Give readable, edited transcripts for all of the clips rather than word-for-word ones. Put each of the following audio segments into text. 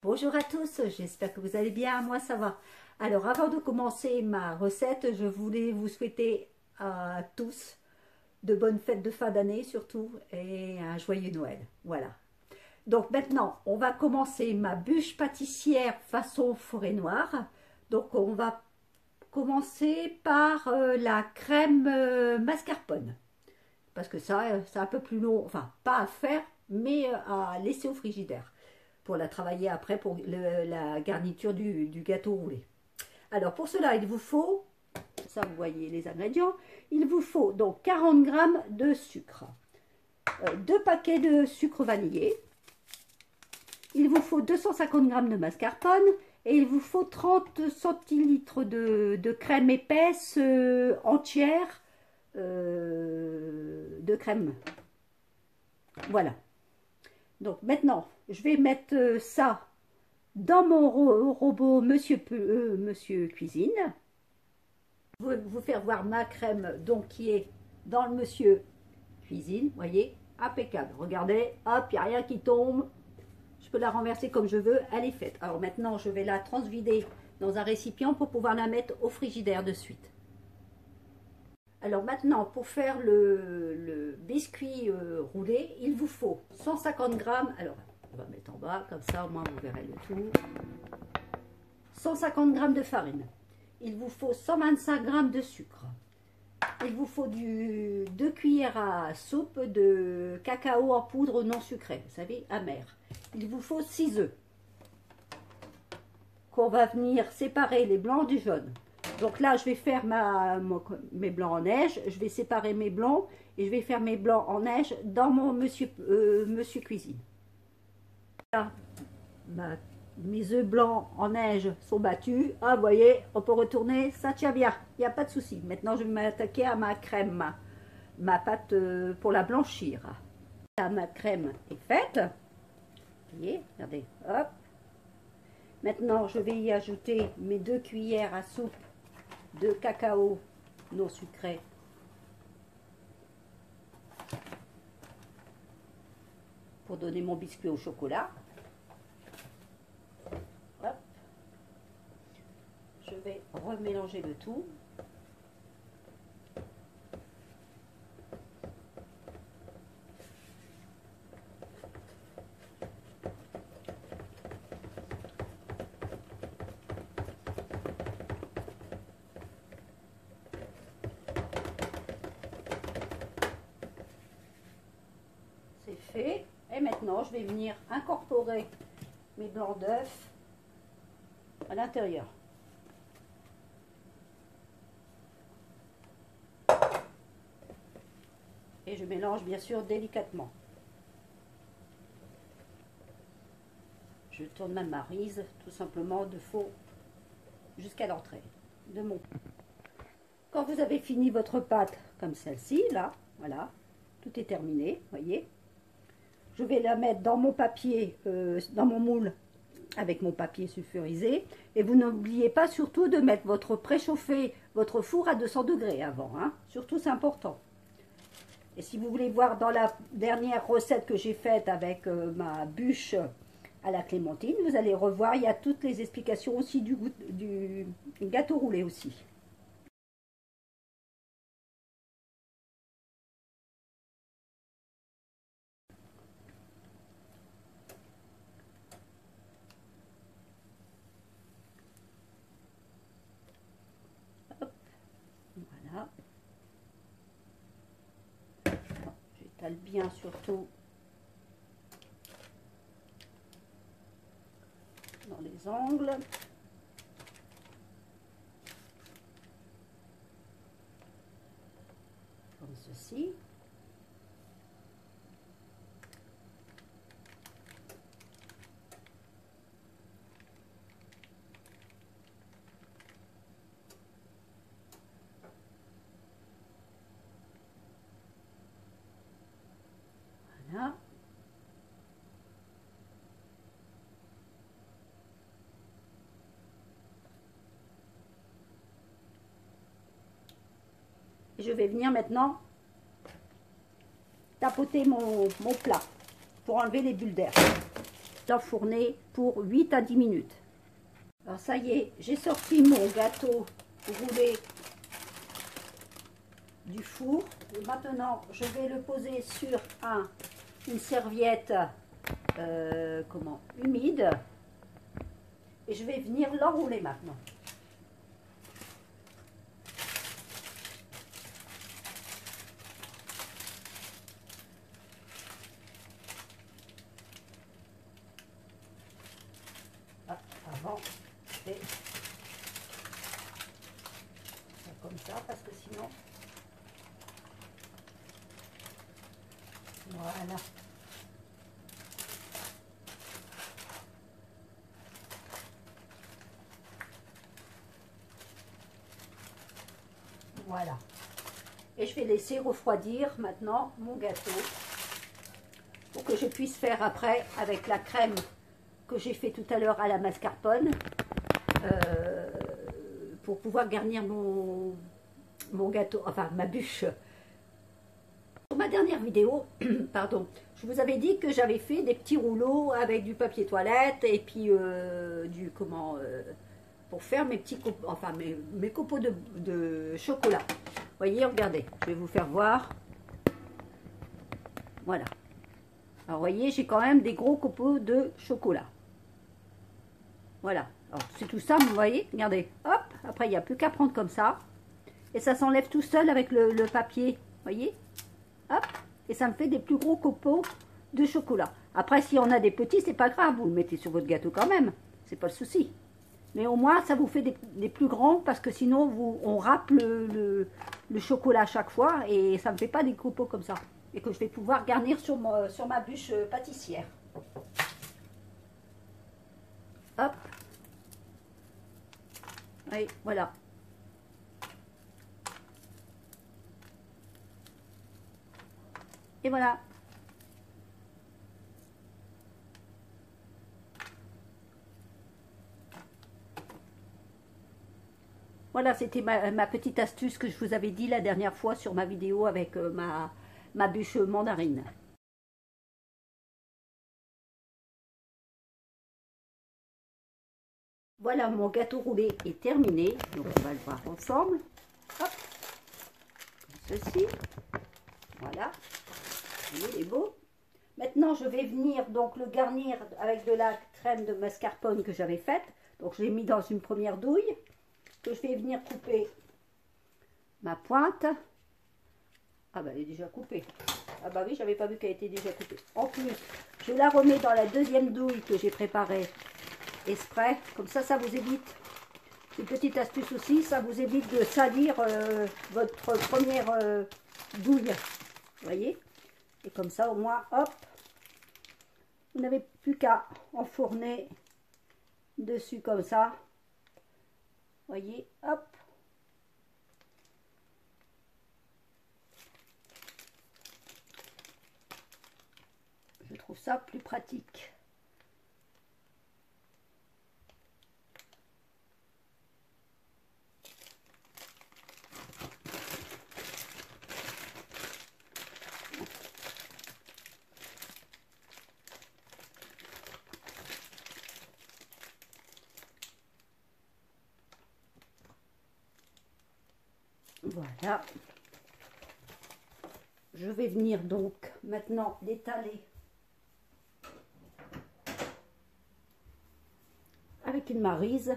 Bonjour à tous, j'espère que vous allez bien, moi ça va. Alors avant de commencer ma recette, je voulais vous souhaiter à tous de bonnes fêtes de fin d'année surtout et un joyeux Noël. Voilà. Donc maintenant, on va commencer ma bûche pâtissière façon forêt noire. Donc on va commencer par la crème mascarpone. Parce que ça, c'est un peu plus long, enfin pas à faire, mais à laisser au frigidaire pour la travailler après pour la garniture du gâteau roulé. Alors pour cela, il vous faut, ça vous voyez les ingrédients, il vous faut donc 40 g de sucre, 2 paquets de sucre vanillé, il vous faut 250 g de mascarpone et il vous faut 30 centilitres de crème épaisse entière de crème. Voilà. Donc maintenant, je vais mettre ça dans mon robot Monsieur Cuisine. Je vais vous faire voir ma crème donc qui est dans le Monsieur Cuisine. Vous voyez, impeccable. Regardez, hop, il n'y a rien qui tombe. Je peux la renverser comme je veux, elle est faite. Alors maintenant, je vais la transvider dans un récipient pour pouvoir la mettre au frigidaire de suite. Alors maintenant, pour faire le biscuit roulé, il vous faut 150 g. Alors, on va mettre en bas, comme ça, au moins vous verrez le tout. 150 g de farine. Il vous faut 125 g de sucre. Il vous faut 2 cuillères à soupe de cacao en poudre non sucré, vous savez, amer. Il vous faut 6 œufs qu'on va venir séparer les blancs du jaune. Donc là, je vais faire mes blancs en neige. Je vais séparer mes blancs et je vais faire mes blancs en neige dans mon Monsieur Cuisine. Là, mes œufs blancs en neige sont battus. Ah, vous voyez, on peut retourner, ça tient bien, il n'y a pas de souci. Maintenant, je vais m'attaquer à ma crème, ma pâte pour la blanchir. Là, ma crème est faite. Vous voyez, regardez, hop. Maintenant, je vais y ajouter mes 2 cuillères à soupe de cacao non sucré. Pour donner mon biscuit au chocolat. Hop. Je vais remélanger le tout. C'est fait. Et maintenant, je vais venir incorporer mes blancs d'œufs à l'intérieur. Et je mélange bien sûr délicatement. Je tourne ma maryse tout simplement de faux jusqu'à l'entrée de mon. Quand vous avez fini votre pâte comme celle-ci, là, voilà, tout est terminé, voyez. Je vais la mettre dans mon papier, dans mon moule avec mon papier sulfurisé. Et vous n'oubliez pas surtout de mettre votre préchauffé, votre four à 200 degrés avant, hein. Surtout c'est important. Et si vous voulez voir dans la dernière recette que j'ai faite avec ma bûche à la clémentine, vous allez revoir, il y a toutes les explications aussi du gâteau roulé aussi. Hop, voilà. J'étale bien surtout dans les angles. Comme ceci. Voilà. Je vais venir maintenant tapoter mon plat pour enlever les bulles d'air. d'enfourner pour 8 à 10 minutes. Alors ça y est, j'ai sorti mon gâteau roulé du four. Et maintenant, je vais le poser sur une serviette humide. Et je vais venir l'enrouler maintenant. Avant, je fais ça comme ça parce que sinon, voilà. Voilà. Et je vais laisser refroidir maintenant mon gâteau pour que je puisse faire après avec la crème que j'ai fait tout à l'heure à la mascarpone pour pouvoir garnir mon gâteau, enfin ma bûche. Pour ma dernière vidéo, pardon, je vous avais dit que j'avais fait des petits rouleaux avec du papier toilette et puis pour faire mes petits copeaux, enfin mes copeaux de chocolat. Vous voyez, regardez, je vais vous faire voir. Voilà. Alors, vous voyez, j'ai quand même des gros copeaux de chocolat. Voilà. Alors, c'est tout ça, vous voyez, regardez. Hop, après, il n'y a plus qu'à prendre comme ça. Et ça s'enlève tout seul avec le papier. Vous voyez. Hop. Et ça me fait des plus gros copeaux de chocolat. Après, si on a des petits, c'est pas grave. Vous le mettez sur votre gâteau quand même. C'est pas le souci. Mais au moins, ça vous fait des plus grands parce que sinon, on râpe le chocolat à chaque fois et ça ne me fait pas des copeaux comme ça. Et que je vais pouvoir garnir sur ma bûche pâtissière. Hop. Oui, voilà. Et voilà. Voilà, c'était ma petite astuce que je vous avais dit la dernière fois sur ma vidéo avec ma bûche mandarine. Voilà, mon gâteau roulé est terminé. Donc, on va le voir ensemble. Hop, comme ceci. Voilà. Il est beau. Maintenant, je vais venir donc le garnir avec de la crème de mascarpone que j'avais faite. Donc, je l'ai mis dans une première douille. Que je vais venir couper ma pointe. Ah bah elle est déjà coupée. Ah bah oui, j'avais pas vu qu'elle était déjà coupée. En plus, je la remets dans la deuxième douille que j'ai préparée exprès. Comme ça vous évite. Une petite astuce aussi, ça vous évite de salir votre première douille. Vous voyez? Et comme ça, au moins, hop, vous n'avez plus qu'à enfourner dessus comme ça. Vous voyez? Hop. Je trouve ça plus pratique. Voilà. Je vais venir donc maintenant l'étaler avec une maryse.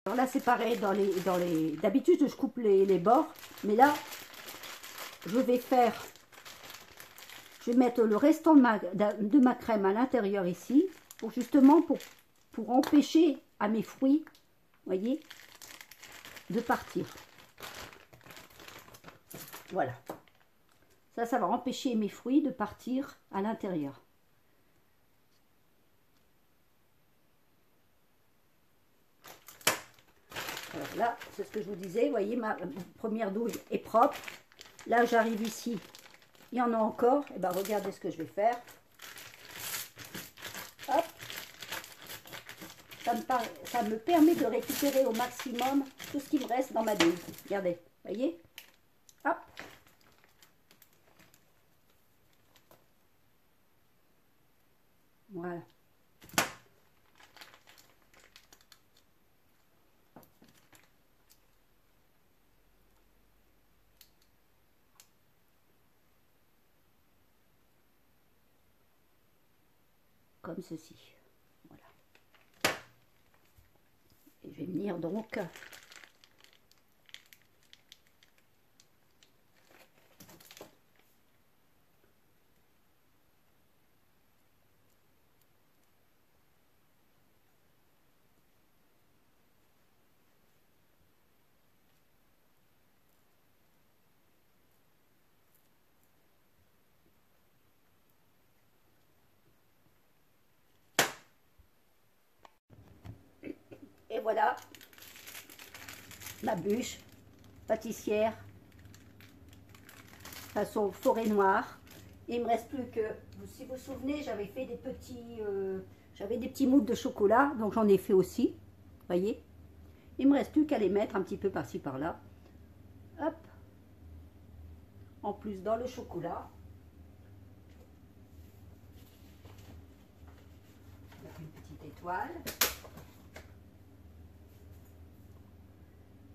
Alors là, c'est pareil, d'habitude, je coupe les bords, mais là, je vais mettre le restant de ma crème à l'intérieur ici, pour justement, pour empêcher à mes fruits, voyez, de partir. Voilà. Ça va empêcher mes fruits de partir à l'intérieur. Alors là, c'est ce que je vous disais, vous voyez, ma première douille est propre. Là, j'arrive ici, il y en a encore. Et bien, regardez ce que je vais faire. Hop. Ça me permet de récupérer au maximum tout ce qui me reste dans ma douille. Regardez, vous voyez? Hop. Voilà. Comme ceci. Voilà. Et je vais venir donc et voilà ma bûche pâtissière façon forêt noire. Il me reste plus que, si vous vous souvenez, j'avais fait des petits moules de chocolat, donc j'en ai fait aussi, voyez. Il me reste plus qu'à les mettre un petit peu par-ci par-là. Hop. En plus dans le chocolat. Une petite étoile.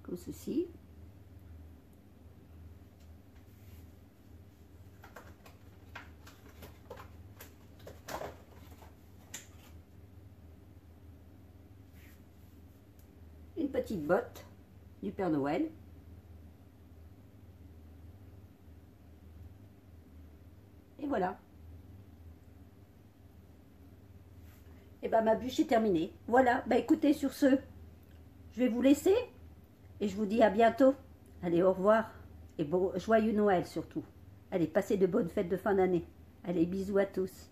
Comme ceci. Une petite botte du Père Noël. Et voilà. Et ben ma bûche est terminée. Voilà, bah écoutez, sur ce, je vais vous laisser. Et je vous dis à bientôt. Allez, au revoir. Et bon, joyeux Noël surtout. Allez, passez de bonnes fêtes de fin d'année. Allez, bisous à tous.